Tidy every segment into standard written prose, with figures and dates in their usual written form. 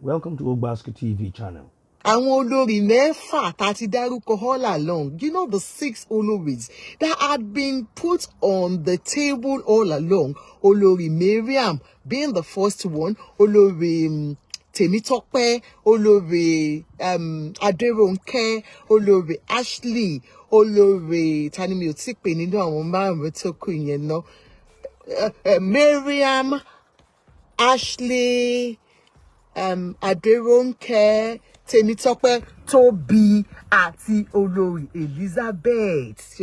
Welcome to Ogbaska TV channel. Àwọn olórí mẹ́fà tá ti dárúkọ all along, you know, the 6 Oloris that had been put on the table all along. Olori Mariam being the first one, Olori Temitope, Olori Aderonke, Olori Ashley, Olori tani mi ò tí pè nínú àwọn márùn-ún tó kù yẹn ná. Mariam, Ashley, Aderonke, Temitope, Toby, àti Olori Elizabeth.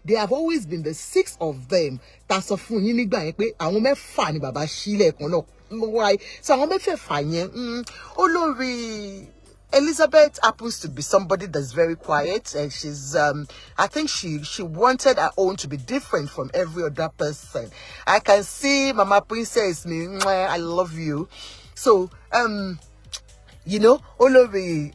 They have always been the 6 of them. That's a fun yín nígbà yẹn pé àwọn mẹ́fà ni bàbá sílẹ̀ kan náà. Why? So àwọn mẹ́fẹ̀ẹ̀fà yẹn, Olori Elizabeth happens to be somebody that's very quiet, and she's I think she wanted her own to be different from every other person. I can see Mama Princess, I love you. So you know, Olori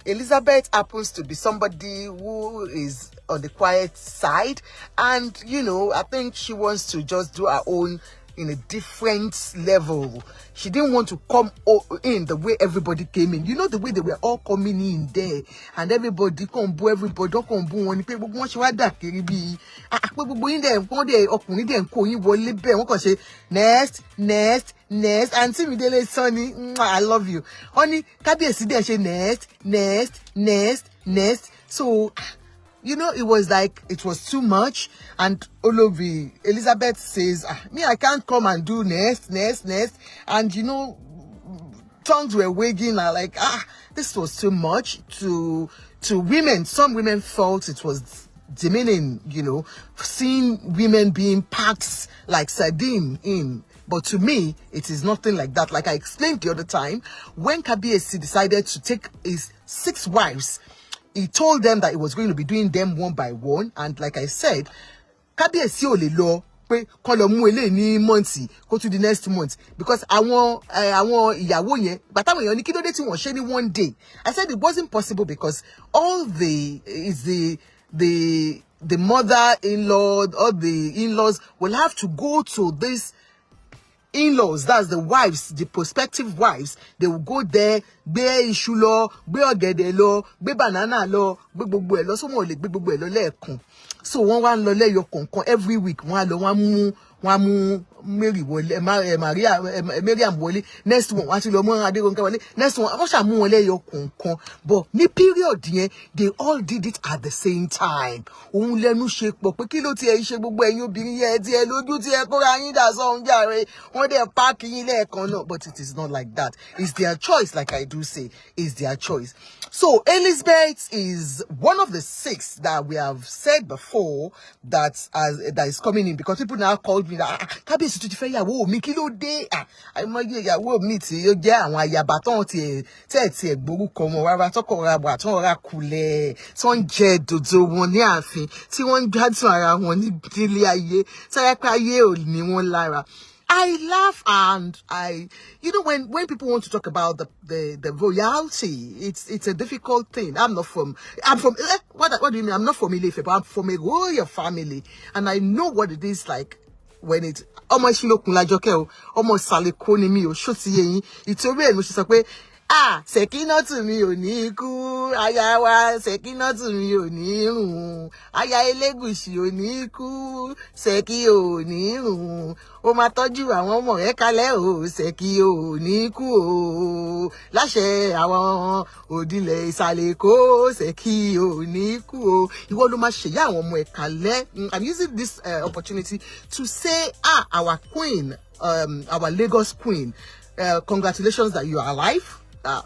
Elizabeth happens to be somebody who is on the quiet side, and you know, I think she wants to just do her own in a different level. She didn't want to come in the way everybody came in. You know, the way they were all coming in there, and everybody come boo everybody, don't come boo one. People want you that be in there, one day ọkùnrin dem kò yín wọlé bẹ́ẹ̀ wọ́n kàn ṣe next and see me dele Sonny, I love you. Honey, kábíyèsí dẹ̀ ṣe next. So you know, it was like, it was too much. And Olori Elizabeth says, me, I can't come and do next. And, you know, tongues were wagging, like, this was too much to women. Some women felt it was demeaning, you know, seeing women being packed like sardine in. But to me, it is nothing like that. Like I explained the other time, when Kabiyesi decided to take his 6 wives, he told them that he was going to be doing them one by one. And like I said, Kabiyesi ò lè lọ pé kó lọ mú eléyìí ní month go to the next month, because àwọn ìyàwó yẹn bàtà àwọn èèyàn ní kí ló dé tí wọ́n ṣe ní one day. I said it wasn't possible because all the mother-in-law, all the in-laws will have to go to this in-laws, that's the wives, the prospective wives. They will go there, gbé iṣu lọ, gbé ọ̀gẹ̀dẹ̀ lọ, gbé banana lọ, gbé gbogbo ẹ̀ lọ, so wọ́n lè gbé gbogbo ẹ̀ lọ lẹ́ẹ̀kan. So wọ́n wá ń lọ lẹ́yọ kọ̀ọ̀kan every week. Wọ́n á lọ wọ́n mú Mary wọlé, Mariam wọlé, next one wọ́n á ti lọ mú Aderonke wọlé, next one wọ́n ṣá mú wọn lẹ́yọ kọ̀ọ̀kan. But ní period yẹn, they all did it at the same time. Òun lẹ́nu ṣe pọ̀ pé kí ló ti ẹ̀ ṣe gbogbo ẹ̀yin obìnrin yẹn tí ẹ lójú tí ẹ kóra yín dà sọ́hún jàre. Wọ́n dẹ̀ páàkì yín lẹ́ẹ̀kan náà. But it is not like that. It's their choice, like I do say. It's their choice. So Elizabeth is one of the 6 that we have said before that is coming in, because people now called me that Kábíyèsí tó ti fẹ́ yàwó mi kí ló dé? Àìmọye ìyàwó mi tí ó jẹ́ àwọn ayaba tán tí ẹ̀ gbórúkọ wọn rárá tọkọ ra wà tán ra kulẹ̀ tó ń jẹ dòdò wọn ní ààfin tí wọ́n ń gbádùn ara wọn ní ilé ayé sáyà pé ayé ò ní wọn lára. I laugh, and you know, when people want to talk about the royalty, it's a difficult thing. I'm from what do you mean? I'm not from Ilefe, but I'm from a royal family, and I know what it is like when it's almost Saleko ni mi o so ti yin. Ìtorí ẹ̀ mo ṣe sọ pé Sekinatu mi ò ní kú, aya wa Sekinatu mi ò ní rùn, aya Elegushi ò ní kú, Seki ò ní rùn, ó máa tọ́jú àwọn ọmọ rẹ̀ kalẹ̀ o, Seki ò ní kú o, láṣẹ àwọn òdìlẹ̀ ìsàlẹ̀ Èkó, Seki ò ní kú o. Ìwọ ló máa ṣèyá àwọn ọmọ ẹ̀ kalẹ̀. I'm using this opportunity to say, our queen, our Lagos queen, congratulations that you are alive.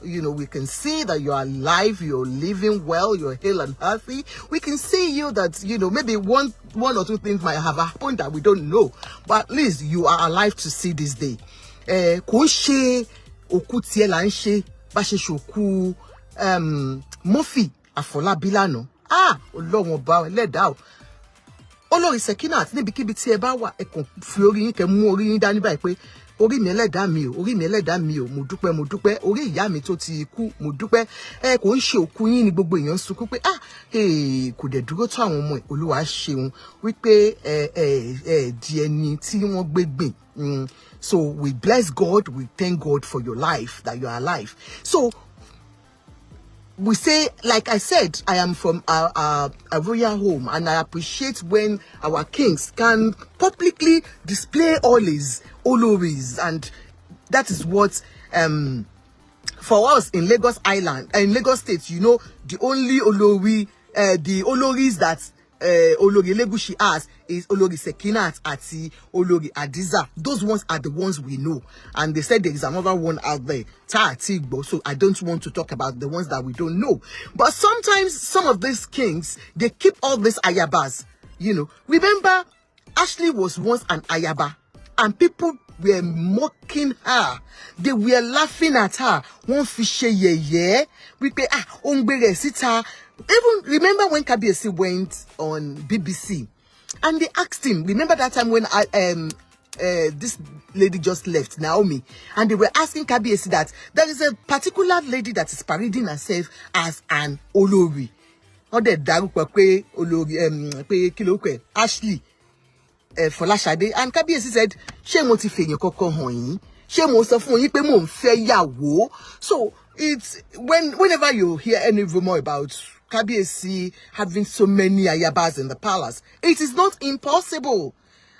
You know, we can see that you're alive, you're living well, you're hale and healthy. We can see you that, you know, maybe one or two things might have happened that we don't know, but at least you are alive to see this day. Kò ṣe òkú tí ẹ là ń ṣe bá ṣe ṣòkú Murphy Afọlábí lánàá. Ọlọ́run ọba ẹlẹ́dàá o. Olori Sekinat níbikíbi tí ẹ bá wà ẹ kàn fi orí yín kẹ́ mú orí yín dání báyìí pé orí mi ẹlẹ́dàá mi o, orí mi ẹlẹ́dàá mi o, mo dúpẹ́, orí ìyá mi tó ti kú, mo dúpẹ́. Kò ń ṣe òkú yín ni gbogbo èèyàn sunkún pé kò dẹ̀ dúró tó àwọn ọmọ ẹ̀, Olúwa ṣeun wípé di ẹni tí wọ́n gbé gbìn. So we bless God, we thank God for your life, that you are alive. So we say, like I said, I am from a royal home, and I appreciate when our kings can publicly display all his Oloris, and that is what for us in Lagos Island, in Lagos State, you know, the only Olori, the Oloris that Olori Elegushi has is Olori Sekinat ati Olori Adiza. Those ones are the ones we know, and they said there is another one out there, Tigbo. So I don't want to talk about the ones that we don't know. But sometimes some of these kings, they keep all these ayabas. You know, remember Ashley was once an ayaba, and people were mocking her. They were laughing at her. One fish yeah. We pay sita. Even remember when Kabiyesi went on BBC and they asked him, remember that time when this lady just left, Naomi, and they were asking Kabiyesi that there is a particular lady that is parading herself as an Olori. Or the Olori Ashley Folashade, and Kabiyesi said, "Ṣé mo ti fèyàn kankan hàn yín? Ṣé mo sọ fún yín pé mo ń fẹ́ yàwó?" So it's whenever you hear any rumor about Kabiyesi having so many ayabas in the palace, it is not impossible.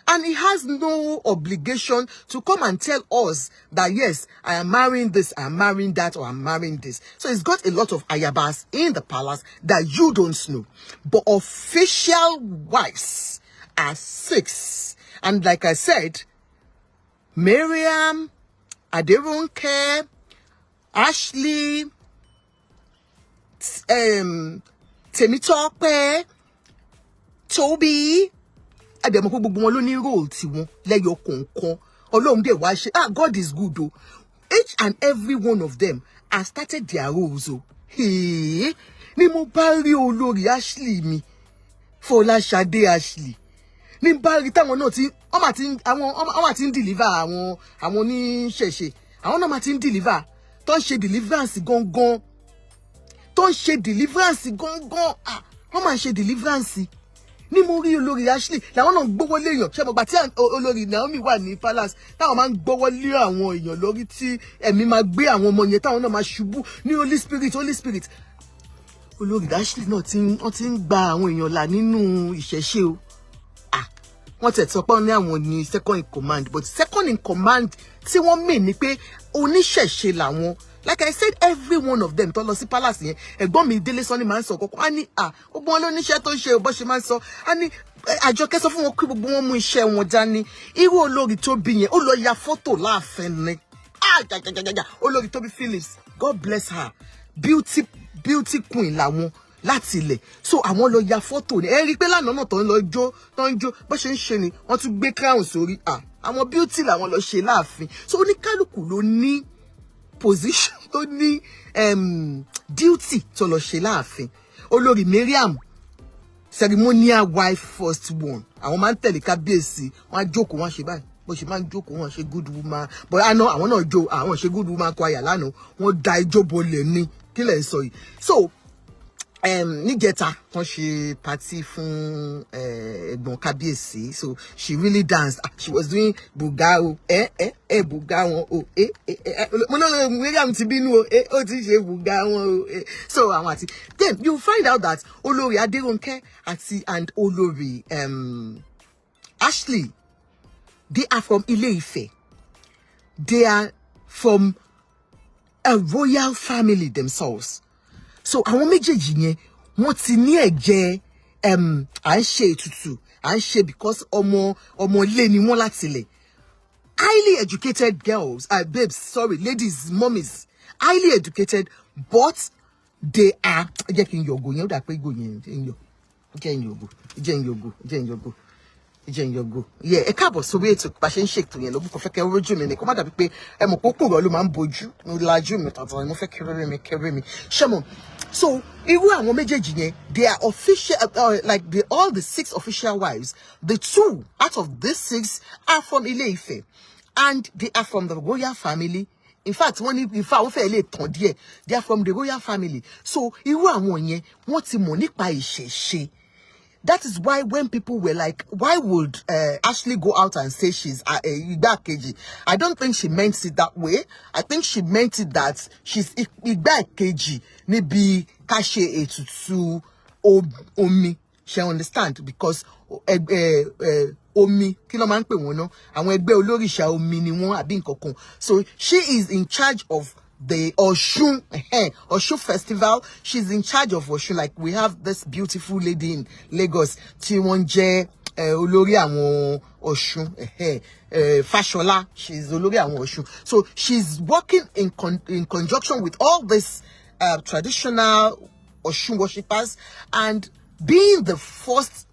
And he has no obligation to come and tell us that, yes, I am marrying this, I am marrying that, or I'm marrying this. So he's got a lot of ayabas in the palace that you don't know. But official wives are 6. And like I said, Miriam, Adewusi, Ashley, Temitope, Toby, God is good though. Each and every one of them has started their roles. Hey, ni mo bari Olori Ashley mi, Folashade Ashley. Ni bari táwọn náà tí wọ́n ti ń deliver àwọn ní ṣẹ̀ṣẹ̀. Àwọn náà ma ti ń deliver. Tó ń ṣe deliverance gangan. Wọ́n máa ṣe deliverance. Ni mo rí Olori Ashley làwọn náà gbówó lé èèyàn. Ṣé mo gbà tí Olori Naomi wà ní palace táwọn máa ń gbówó lé àwọn èèyàn lórí tí ẹ̀mí máa gbé àwọn ọmọ yẹn táwọn náà máa ṣubú ní Holy Spirit. Olori Ashley náà ti ń gba àwọn èèyàn là nínú ìṣẹ̀ṣe o. Wọ́n tẹ̀ sọ pé ní àwọn ní second in command, but second in command tí wọ́n mean ni pé oníṣẹ̀ṣe làwọn. Like I said, every one of them tó lọ sí palace yẹn, ẹ̀gbọ́n mi Délé Sọ́ni máa ń sọ kọ́kọ́. A ní gbogbo wọn ló níṣẹ́ tó ń ṣe bó ṣe máa ń sọ. A ní Àjọkẹ́ sọ fún wọn kí gbogbo wọn mú iṣẹ́ wọn dání. Irú Olori tó bí yẹn, ó lọ ya fọ́tò láàfin ni. Olori Tobi Phillips, God bless her. Beauty queen làwọn láti ilẹ̀. So àwọn lọ ya fọ́tò ni. Ẹ rí pé lánàá náà tó ń jó bó ṣe ń ṣe ni wọ́n tún gbé crown sórí. Àwọn beauty làwọn lọ ṣe láàfin. So oníkálùkù ló ní position, tó ní duty tó lọ ṣe láàfin. Olori Mariam, ceremonial wife first one. Àwọn máa ń tẹ̀lé Kábíyèsí, wọ́n á jókòó, wọ́n á ṣe báyìí. Bó ṣe máa ń jókòó, wọ́n ṣe good woman. But àwọn náà jó, àwọn ṣe good woman choir lánàá. Wọ́n da ijó bolẹ̀ ní kí lẹ̀ sọ yìí. So níjẹta wọ́n ṣe party fún ẹ̀gbọ́n Kábíyèsí. So she really danced. She was doing buga o buga wọn o mo no Miriam ti bínú o ti ṣe buga wọn o. So àwọn àti then you find out that Olori Adewusi and Olori Ashley, they are from Ile-Ife. They are from a royal family themselves. So àwọn méjèèjì yẹn wọ́n ti ní ẹ̀jẹ̀ à ń ṣe ètùtù, à ń ṣe because ọmọ ilé ni wọ́n láti ilẹ̀. Highly educated girls, ladies, mommies, highly educated, but they are jẹ́ kí n yọ̀gò yẹn ó dà pé ìgò yẹn jẹ́ ń yọ̀gò. Ẹ káàbọ̀ sórí ètò bá ṣe ń ṣètò yẹn lóbùkún fẹ́ kẹ́ rójú mi ni kó má dàbí pé ẹ mọ̀ pé òpùrọ̀ ló máa ń bojú mo lajú mi tàtàn mo fẹ́ kéré mi ṣé mo So irú àwọn méjèèjì yẹn, they are official, like all the 6 official wives. The 2 out of these 6 are from Ile-Ife, and they are from the royal family. In fact, they are from the royal family. So irú àwọn yẹn, wọ́n ti mọ̀ nípa ìṣẹ̀ṣe. That is why when people were like, why would Ashley go out and say she's Igbakeji? I don't think she meant it that way. I think she meant it that she's Igbakeji. Maybe Kashe Etutu Omi. She understand? Because Omi, kí ló máa ń pè wọ́n ná? Àwọn ẹgbẹ́ olóríṣà Omi ni wọ́n àbí nǹkan kan. So she is in charge of the Oshun festival. She's in charge of Oshun. Like, we have this beautiful lady in Lagos, tí wọ́n jẹ́ Olori àwọn Oshun, Fashola. She's Olori àwọn Oshun. So she's working in conjunction with all this traditional Oshun worshippers, and being the first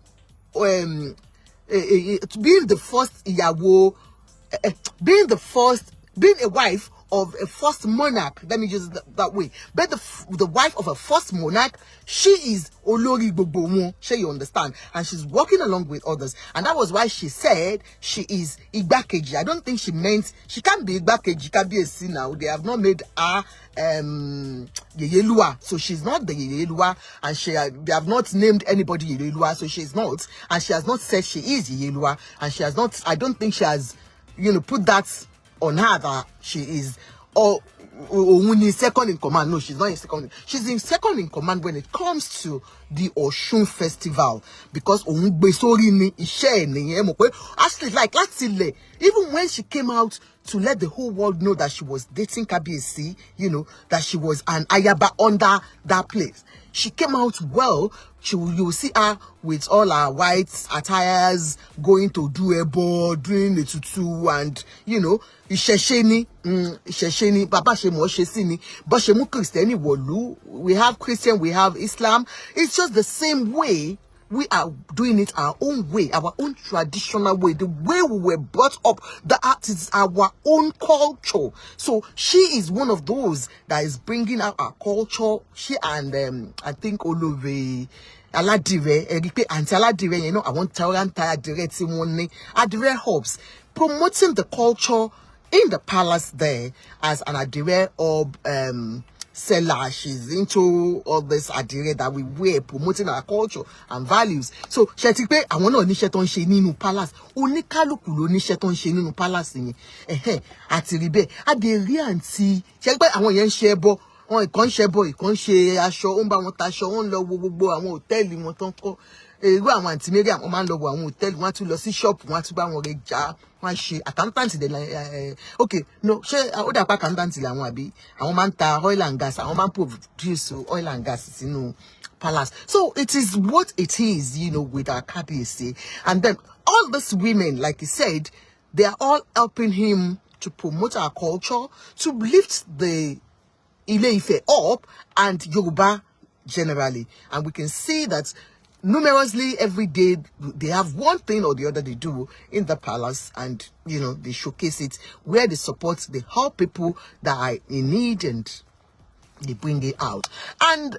being a wife of a first monarch. Let me use it that way. But the wife of a first monarch, she is Olori gbogbo wọn. Sure, you understand? And she's working along with others. And that was why she said she is Igbakeji. I don't think she meant she can't be Igbakeji, can't be a sin now. They have not made her Yeyelua. So she's not the Yeyelua, and they have not named anybody Yeyelua, so she's not. And she has not said she is Yeyelua, and she has not, I don't think she has, put that on her that she is second in command. No, she's not in second. She's in second in command when it comes to the Oshun festival, because actually, like, even when she came out to let the whole world know that she was dating Kabiyesi, that she was an ayaba under that place, she came out well. You will see her with all her white attires, going to do ebo, doing the tutu, and Ishesheni, Baba Shemo Shesini, Bashemu Christiani Wolu. We have Christian, we have Islam. It's just the same way. We are doing it our own way, our own traditional way, the way we were brought up. That is our own culture. So she is one of those that is bringing out our culture. She and I think Olori Aladire, Auntie Aladire, I want to Adire helps promoting the culture in the palace there as an Adire of seller. She's into all this adire that we wear, promoting our culture and values. So she ti pé àwọn náà níṣẹ́ tó ń ṣe nínú palace. Oníkálùkù ló níṣẹ́ tó ń ṣe nínú palace yẹn. Àti rí bẹ́ẹ̀. A dé rí àǹtí. Ṣé pé àwọn yẹn ń ṣe ẹbọ. Wọ́n ìkan ṣe ẹbọ, ìkan ṣe aṣọ, ó ń bá wọn taṣọ, wọ́n lọ wo gbogbo àwọn hòtẹ́ẹ̀lì wọn tó ń kọ́. Irú àwọn àǹtí Mariam, wọ́n máa ń lọ wo àwọn hòtẹ́ẹ̀lì, wọ́n á tún lọ sí ṣọ́ọ̀pù, wọ́n á tún bá wọn rẹ̀ já. Wọ́n ṣe accountant de okay, no, ṣé ó dà pa accountant làwọn àbí àwọn máa ń ta oil and gas, àwọn máa ń produce oil and gas sínú palace. So it is what it is, with our Kabiyesi. And then all these women, like he said, they are all helping him to promote our culture, to lift the Ile-Ife up and Yoruba generally. And we can see that numerously every day they have one thing or the other they do in the palace, and they showcase it where they support, they help people that are in need, and they bring it out. And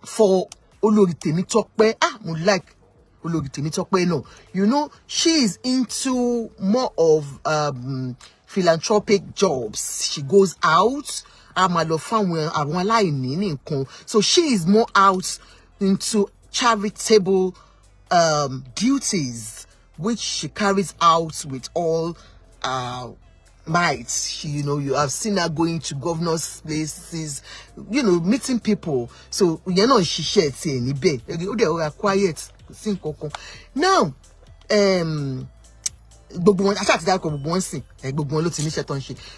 for Olori Temitope, I like Olori Temitope. No, she is into more of philanthropic jobs. She goes out, so she is more out into charitable duties, which she carries out with all might. She, you have seen her going to governors' places, meeting people. So she shared saying quiet. Now,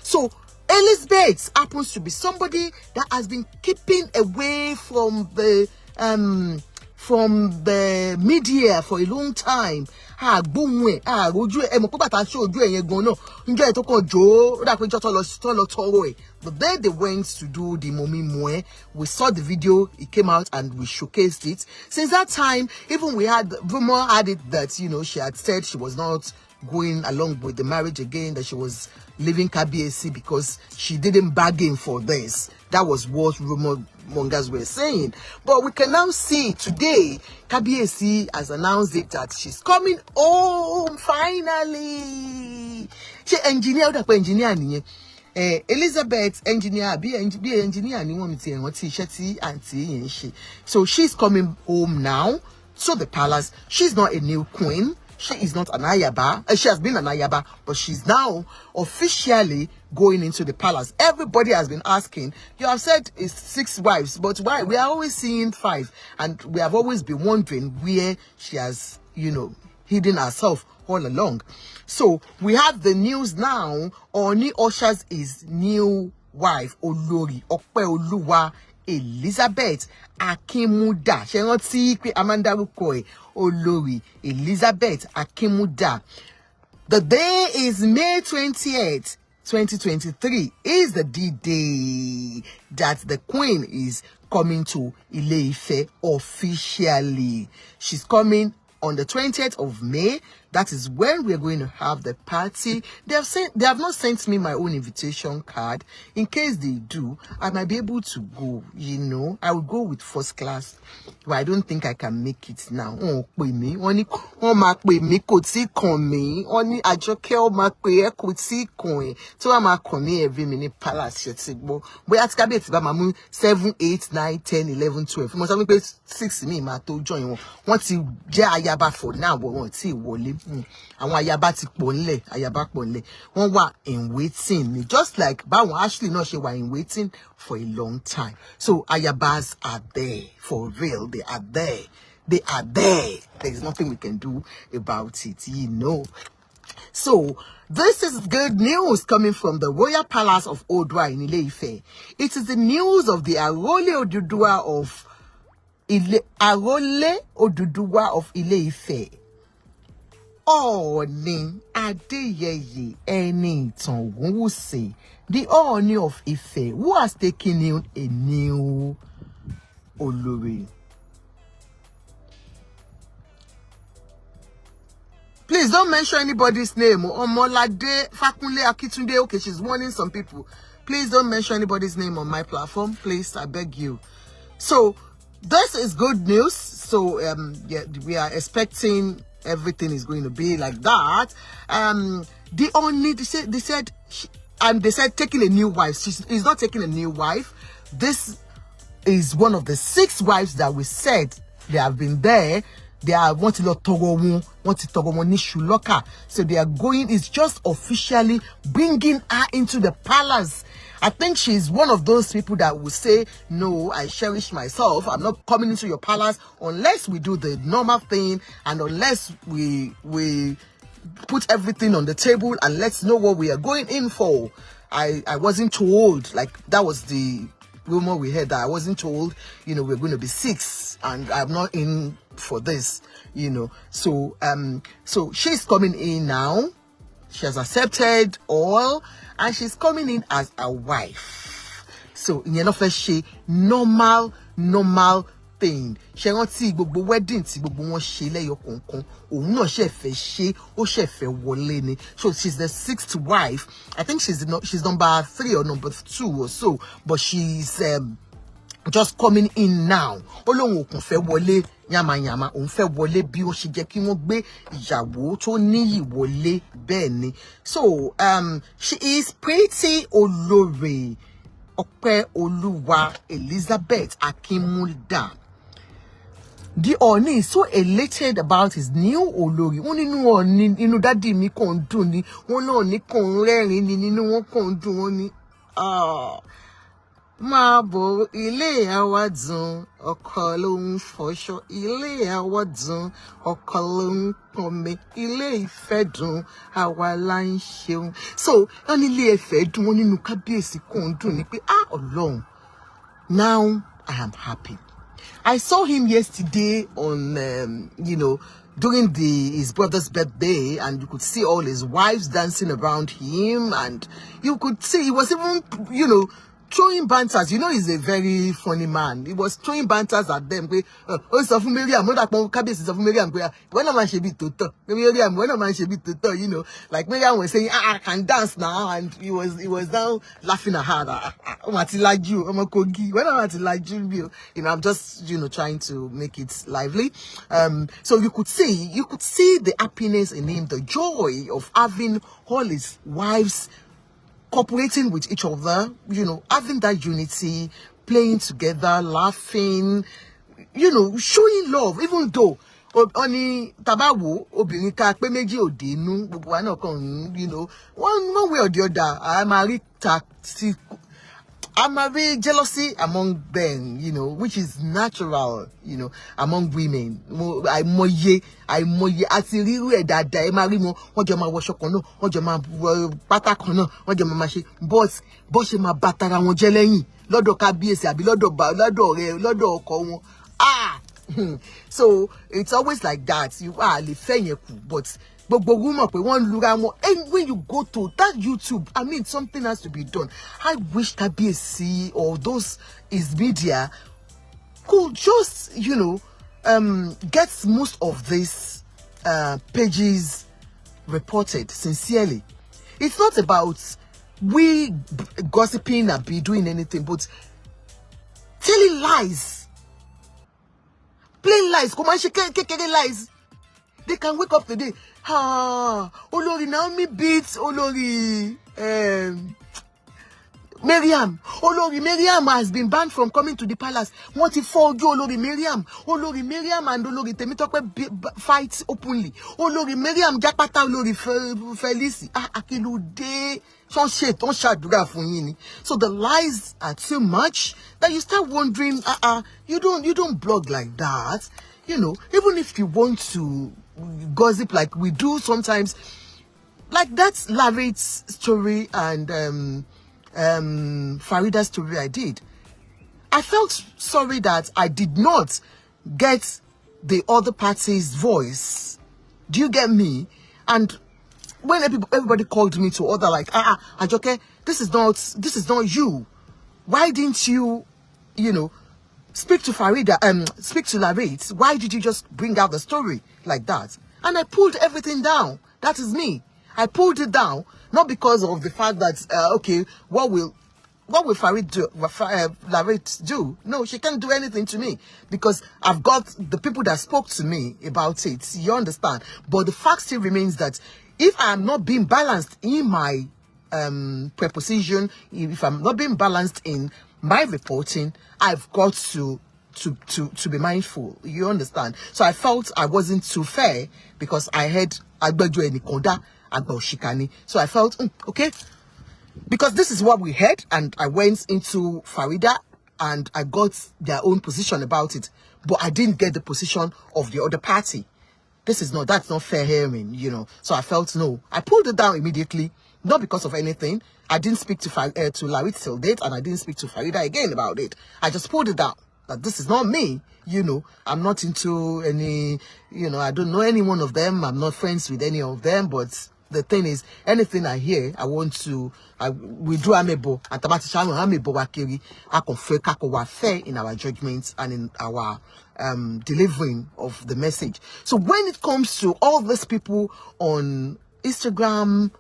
so Elizabeth happens to be somebody that has been keeping away from the media for a long time. But then they went to do the Momi Mwe. We saw the video, it came out, and we showcased it. Since that time, even we had rumor had it that she had said she was not going along with the marriage again, that she was leaving Kabiyesi because she didn't bargain for this. That was what rumor mongers were saying. But we can now see today, Kabiyesi has announced it that she's coming home finally. She engineer, Elizabeth engineer, be engineer, so she's coming home now to the palace. She's not a new queen. She is not an ayaba. She has been an ayaba, but she's now officially going into the palace. Everybody has been asking, you have said it's 6 wives, but why? We are always seeing 5. And we have always been wondering where she has, hidden herself all along. So we have the news now. Oni ushers his new wife, Olori, Opeoluwa Elizabeth Akinmuda. Ṣé rántí pé Amanda Rukoy, Olori Elizabeth Akinmuda. The day is May 28th, 2023. Is the D-Day that the Queen is coming to Ile-Ife officially. She's coming on the 20th of May. That is when we're going to have the party. They have not sent me my own invitation card. In case they do, I might be able to go. I will go with first class, but I don't think I can make it now. Oh, pè mí. Wọ́n ní wọ́n máa pè mí kò tí kàn mí. Wọ́n ní Àjọkẹ́ ó máa pè ẹ́ kò tí kàn ẹ́. Tí wọ́n máa kàn mí every minute palace ṣe ti gbọ́. Bóyá tí Kábíyèsí bá máa mú 7, 8, 9, 10, 11, 12. Mo sọ pé 6 mi máa tó join wọn. Wọ́n ti jẹ́ ayaba for now, but wọ́n ti wọlé. Àwọn ayaba ti pọ̀ nílẹ̀, ayaba pọ̀ nílẹ̀. Wọ́n wà in waiting, just like báwọn Ashley náà ṣe wà in waiting for a long time. So ayabas are there for real. They are there. They are there. There is nothing we can do about it, So this is good news coming from the Royal Palace of Odua in Ile-Ife. It is the news of the Arole Oduduwa of Ile-Ife. Ọọ̀ni Adéyẹyè ẹni ìtàn Ògúnwùsì, the Ọọ̀ni of Ife, who has taken in a new Olori. Please don't mention anybody's name. Omolade Fakunle Akitunde. Okay, she's warning some people. Please don't mention anybody's name on my platform. Please, I beg you. So this is good news. So yeah, we are expecting everything is going to be like that. They said taking a new wife. She's not taking a new wife. This is one of the 6 wives that we said they have been there. They are wanting to Nishuloka. So they are going, it's just officially bringing her into the palace. I think she's one of those people that will say, no, I cherish myself. I'm not coming into your palace unless we do the normal thing and unless we put everything on the table and let's know what we are going in for. I wasn't told, like that was the rumor we heard, that I wasn't told, we're going to be 6 and I'm not in for this, So she's coming in now. She has accepted all and she's coming in as a wife. So she normal thing. She rántí gbogbo wedding tí gbogbo wọn ṣe lẹ́yọ kọ̀ọ̀kan. Òun náà ṣe fẹ́ ṣe, ó ṣe fẹ́ wọlé ni. So she's the 6th wife. I think she's number 3 or number 2 or so, but she's just coming in now. Olóhun òkun fẹ́ wọlé yamayama, òun fẹ́ wọlé bí ó ṣe jẹ́ kí wọ́n gbé ìyàwó tó níyì wọlé bẹ́ẹ̀ ni. So she is pretty Olori Opeoluwa Elizabeth Akinmuda. The Oni is so elated about his new Olori. Wọ́n nínú Oni inú dádì mi kàn dùn ni. Wọ́n náà ní kàn rẹ́rìn ni nínú wọn kàn dùn wọ́n ní. Máa bọ̀ ilé àwa dùn, ọkọ ló ń fọṣọ. Ilé àwa dùn, ọkọ ló ń pọnmi. Ilé Ifẹ̀ dùn, àwa là ń ṣeun. So, wọ́n ní ilé Ifẹ̀ dùn, wọ́n nínú Kábíyèsí kàn dùn ni pé Ọlọ́run. Now I am happy. I saw him yesterday on during his brother's birthday, and you could see all his wives dancing around him, and you could see he was even, throwing banters. You know, he's a very funny man. He was throwing banters at them. Oh, so for Miriam, when am she be toto? Miriam, when am she be toto? You know, like Miriam was saying, I can dance now, and he was now laughing at her. I'm like you, I'm a kogi. When I'm like you, I'm just trying to make it lively. So you could see the happiness in him, the joy of having all his wives cooperating with each other, having that unity, playing together, laughing, showing love, even though oni tabawo obìnrin ká pé méjì òde inú gbogbo wa náà kàn one way or the other I'm a jealousy among them, which is natural, among women. I moye àti ríru ẹ̀ dáadáa ẹ máa rí wọn jọ máa wọṣọ kan náà wọ́n jọ máa wọ pátá kan náà wọ́n jọ máa ṣe but bó ṣe máa bá tara wọn jẹ́ lẹ́yìn lọ́dọ̀ kábíyèsí àbí lọ́dọ̀ ọkọ wọn so it's always like that. You are lè fẹ́ yẹn kù but gbogbo rumor pé wọ́n lura wọn. And when you go to that YouTube, I mean, something has to be done. I wish Kabiyesi or those his media could just get most of these pages reported sincerely. It's not about we gossiping and be doing anything, but telling lies, plain lies, lies. They can wake up today. Olori Naomi beats Olori Miriam. Olori Miriam has been banned from coming to the palace. What if Olori Miriam? Olori Miriam and Olori Temitope fight openly. Olori Miriam Jakpata Olori Felici. Akilude. So the lies are too much that you start wondering, you don't blog like that. Even if you want to gossip like we do sometimes, like that Larry's story and Farida's story I did. I felt sorry that I did not get the other party's voice. Do you get me? And when everybody called me to order, like, Ajoke, this is not you. Why didn't you, speak to Farida, speak to Larit? Why did you just bring out the story like that? And I pulled everything down. That is me. I pulled it down, not because of the fact that, okay, what will Farid do, Larit do? No, she can't do anything to me because I've got the people that spoke to me about it. You understand? But the fact still remains that if I'm not being balanced in my preposition, if I'm not being balanced in my reporting, I've got to be mindful. You understand? So I felt I wasn't too fair because I had Agbejo Enikonda, Agbo Shikani. So I felt okay, because this is what we had, and I went into Farida and I got their own position about it, but I didn't get the position of the other party. That's not fair hearing, So I felt no. I pulled it down immediately, not because of anything. I didn't speak to Larit till date, and I didn't speak to Farida again about it. I just pulled it down. That this is not me, I'm not into any, I don't know any one of them. I'm not friends with any of them. But the thing is, anything I hear, we do amebo, and tabatisha amebo wakiri, fair in our judgments and in our delivering of the message. So when it comes to all these people on Instagram,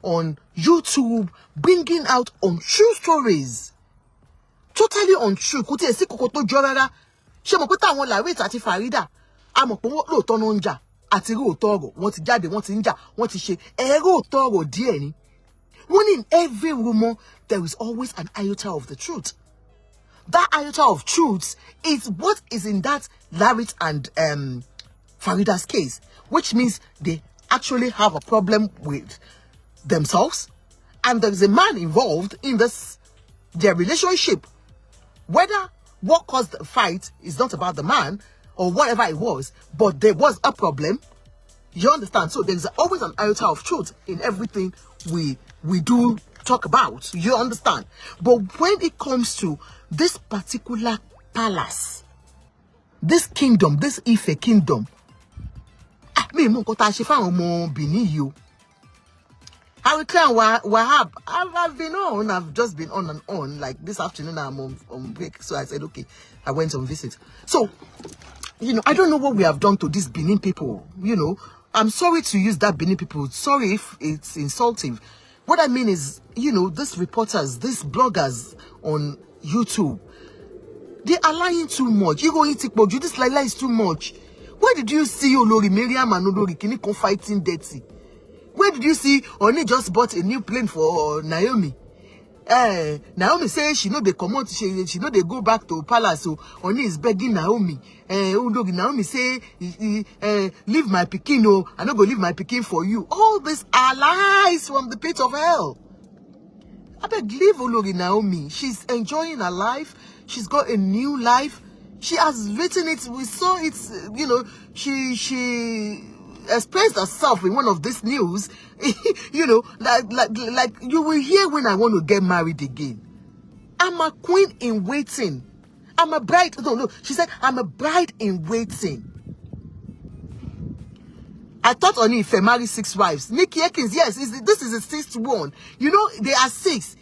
on YouTube, bringing out untrue stories, totally untrue, kò tiẹ̀ sí kòkò tó jọ rárá. Ṣé mo pé táwọn Larit àti Farida a mọ̀ pé wọ́n lóòótọ́ ló ń jà àti rí òótọ́ ọ̀rọ̀, wọ́n ti jáde, wọ́n ti ń jà, wọ́n ti ṣe ẹ̀rọ òótọ́ ọ̀rọ̀ díẹ̀ ni. When in every rumor there is always an iota of the truth. That iota of truth is what is in that Larit and Farida's case, which means they actually have a problem with themselves, and there is a man involved in their relationship. Whether what caused the fight is not about the man or whatever it was, but there was a problem. You understand? So there's always an iota of truth in everything we do talk about. You understand? But when it comes to this particular palace, this kingdom, this Ife kingdom, Hurricane Wahab, I've been on. I've just been on and on. Like this afternoon, I'm on break. So I said, okay, I went on visit. So, I don't know what we have done to these Benin people. I'm sorry to use that Benin people. Sorry if it's insulting. What I mean is, these reporters, these bloggers on YouTube, they are lying too much. This lie is too much. Where did you see Olori Miriam and Olori Kiniko fighting dirty? Where did you see Oni just bought a new plane for Naomi? Naomi says she know they come out, she know they go back to palace. So Oni is begging Naomi. Naomi say, leave my pikin. No, I'm not gonna leave my pikin for you. All these are lies from the pit of hell. I beg, leave Olori Naomi. She's enjoying her life. She's got a new life. She has written it. We saw it. She expressed herself in one of these news. like you will hear when I want to get married again. I'm a queen in waiting. I'm a bride. No. She said, I'm a bride in waiting. I thought only if I marry 6 wives. Nikki Ekins, yes, this is the 6th one. There are 6.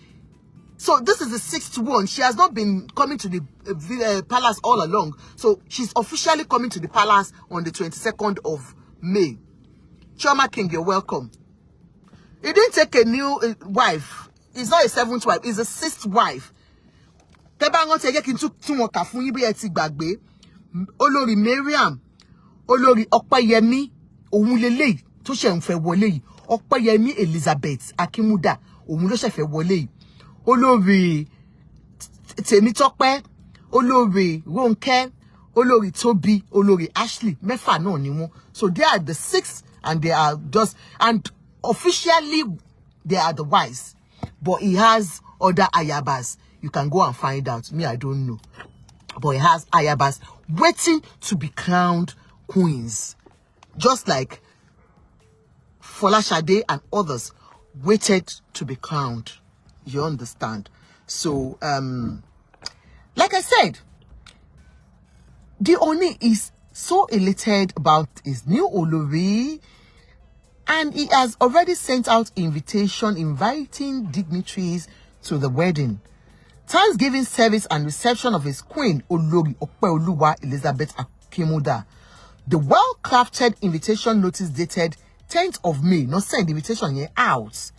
So this is the 6th one. She has not been coming to the palace all along. So she's officially coming to the palace on the 22nd of May. Chioma King, you're welcome. He didn't take a new wife. It's not a 7th wife. It's a 6th wife. Olori Mariam, Olori Opayemi, Omulele, tó ṣe ń fẹ́ wọlé yìí. Opayemi Elizabeth Akinmuda, òun ló ṣe fẹ́ wọlé yìí. Olori Temitope, Olori Ronke, Olori Toby, Olori Ashley, mẹ́fà náà ni wọ́n. So they are the 6, and they are just, and officially they are the wives. But he has other ayabas. You can go and find out. Me, I don't know. But he has ayabas waiting to be crowned queens. Just like Folashade and others waited to be crowned. You understand? So, like I said, the Oni is so elated about his new Olori, and he has already sent out invitation inviting dignitaries to the wedding, Thanksgiving service, and reception of his queen, Olori Opeoluwa Elizabeth Akinmuda. The well-crafted invitation notice dated 10th of May, not send the invitation here out.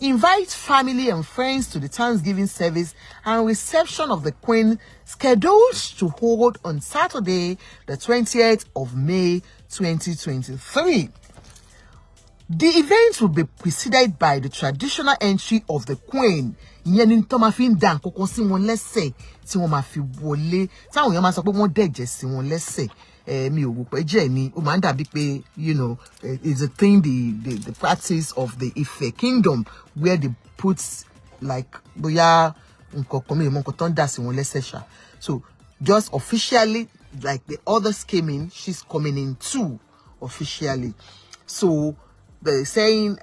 Invite family and friends to the Thanksgiving service and reception of the Queen, scheduled to hold on Saturday, the 20th of May, 2023. The event will be preceded by the traditional entry of the Queen. Ìyẹn tó máa fi ń dá nǹkan kan sí wọn lẹ́sẹ̀ tí wọ́n máa fi wọlé. Táwọn èèyàn máa sọ pé wọ́n dẹ̀jẹ̀ sí wọn lẹ́sẹ̀. Mi ò rò pé jẹ́ ni ó máa ń dàbí pé it's a thing the practice of the Ife kingdom, where they put like bóyá nǹkan kan mi ò mọ nǹkan tó ń dà sí wọn lẹ́sẹ̀ ṣá. So just officially, like the others came in, she's coming in too officially. So they're saying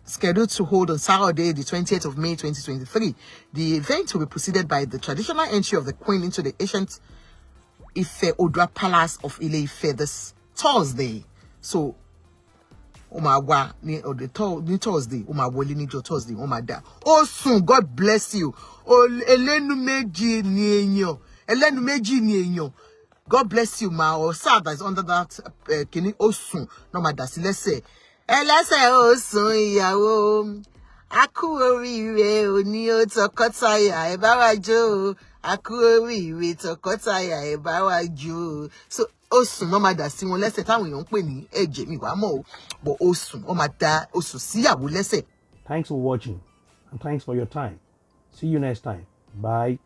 scheduled to hold on Saturday, the 20th of May, 2023. The event will be preceded by the traditional entry of the Queen into the ancient Ife Odua Palace of Ile-Ife this Thursday. So, the Thursday, Thursday, oh soon, God bless you. Elenu meji God bless you, ma. Or sad that is under that kini osun. No matter. Let's say, osun ìyàwó. Aku oríire òní ó tọkọtaya ẹ bá wa jó. Aku oríire tọkọtaya ẹ bá wa jó. So osun no matter sí wọn lẹ́sẹ̀ táwọn èèyàn ń pè ní ẹ̀jẹ̀ mi wá mọ́ o. But osun ó máa da osun síyàwó lẹ́sẹ̀. Thanks for watching and thanks for your time. See you next time. Bye.